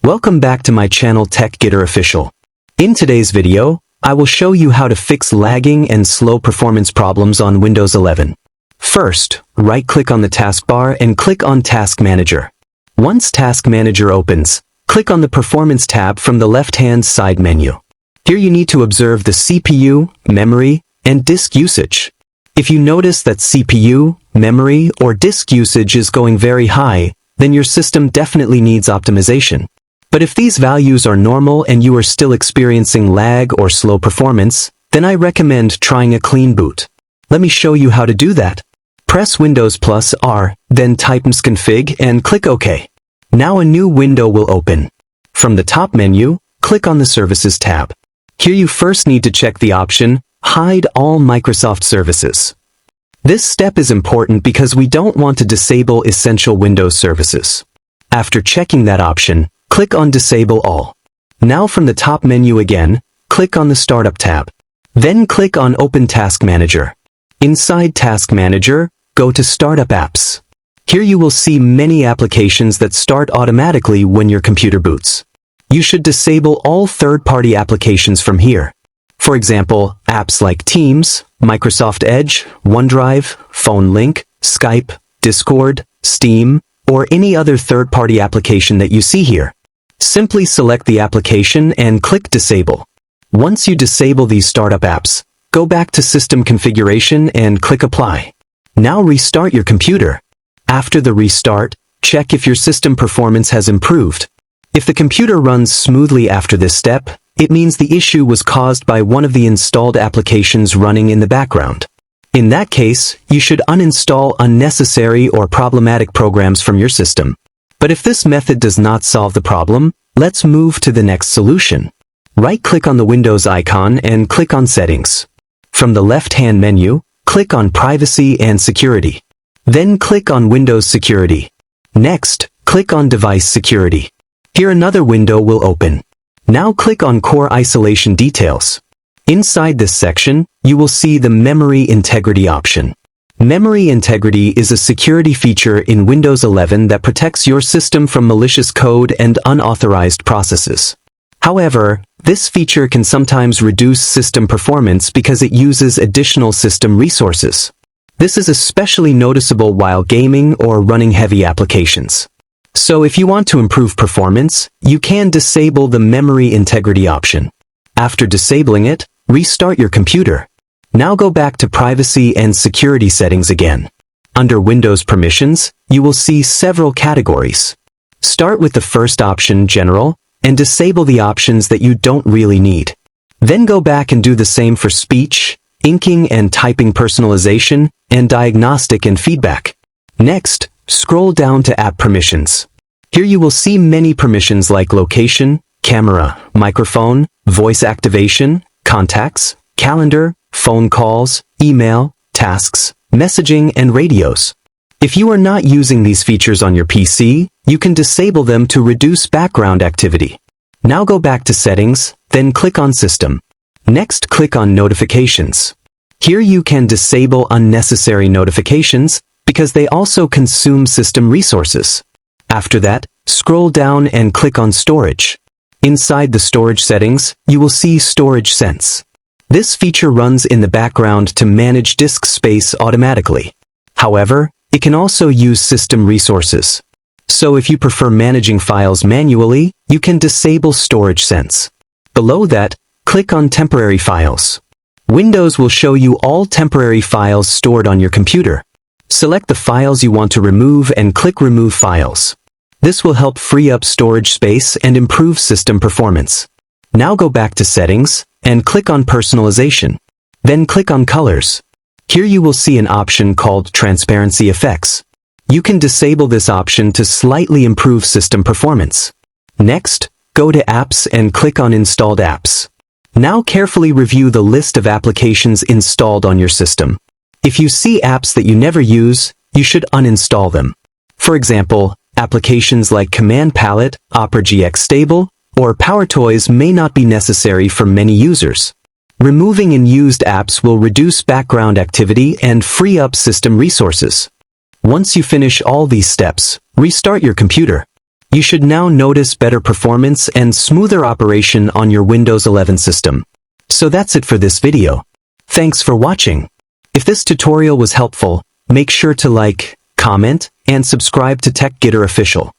Welcome back to my channel Tech Getter Official. In today's video, I will show you how to fix lagging and slow performance problems on Windows 11. First, right-click on the taskbar and click on Task Manager. Once Task Manager opens, click on the Performance tab from the left-hand side menu. Here you need to observe the CPU, memory, and disk usage. If you notice that CPU, memory, or disk usage is going very high, then your system definitely needs optimization. But if these values are normal and you are still experiencing lag or slow performance, then I recommend trying a clean boot. Let me show you how to do that. Press Windows plus R, then type msconfig and click OK. Now a new window will open. From the top menu, click on the Services tab. Here you first need to check the option, Hide all Microsoft services. This step is important because we don't want to disable essential Windows services. After checking that option, click on Disable All. Now from the top menu again, click on the Startup tab. Then click on Open Task Manager. Inside Task Manager, go to Startup Apps. Here you will see many applications that start automatically when your computer boots. You should disable all third-party applications from here. For example, apps like Teams, Microsoft Edge, OneDrive, PhoneLink, Skype, Discord, Steam, or any other third-party application that you see here. Simply select the application and click Disable. Once you disable these startup apps, go back to System Configuration and click Apply. Now restart your computer. After the restart, check if your system performance has improved. If the computer runs smoothly after this step, it means the issue was caused by one of the installed applications running in the background. In that case, you should uninstall unnecessary or problematic programs from your system. But if this method does not solve the problem, let's move to the next solution. Right-click on the Windows icon and click on Settings. From the left-hand menu, click on Privacy and Security. Then click on Windows Security. Next, click on Device Security. Here another window will open. Now click on Core Isolation Details. Inside this section, you will see the Memory Integrity option. Memory integrity is a security feature in Windows 11 that protects your system from malicious code and unauthorized processes. However, this feature can sometimes reduce system performance because it uses additional system resources. This is especially noticeable while gaming or running heavy applications. So if you want to improve performance, you can disable the Memory Integrity option. After disabling it, restart your computer. Now go back to Privacy and Security settings again. Under Windows Permissions, you will see several categories. Start with the first option, General, and disable the options that you don't really need. Then go back and do the same for Speech, Inking and Typing Personalization, and Diagnostic and Feedback. Next, scroll down to App Permissions. Here you will see many permissions like Location, Camera, Microphone, Voice Activation, Contacts, Calendar, phone calls, email, tasks, messaging, and radios. If you are not using these features on your PC, you can disable them to reduce background activity. Now go back to Settings, then click on System. Next, click on Notifications. Here you can disable unnecessary notifications because they also consume system resources. After that, scroll down and click on Storage. Inside the storage settings, you will see Storage Sense. This feature runs in the background to manage disk space automatically. However, it can also use system resources. So if you prefer managing files manually, you can disable Storage Sense. Below that, click on Temporary Files. Windows will show you all temporary files stored on your computer. Select the files you want to remove and click Remove Files. This will help free up storage space and improve system performance. Now go back to Settings and click on Personalization. Then click on Colors. Here you will see an option called Transparency Effects. You can disable this option to slightly improve system performance. Next, go to Apps and click on Installed Apps. Now carefully review the list of applications installed on your system. If you see apps that you never use, you should uninstall them. For example, applications like Command Palette, Opera GX Stable, or PowerToys may not be necessary for many users. Removing unused apps will reduce background activity and free up system resources. Once you finish all these steps, restart your computer. You should now notice better performance and smoother operation on your Windows 11 system. So that's it for this video. Thanks for watching. If this tutorial was helpful, make sure to like, comment, and subscribe to TechGetter Official.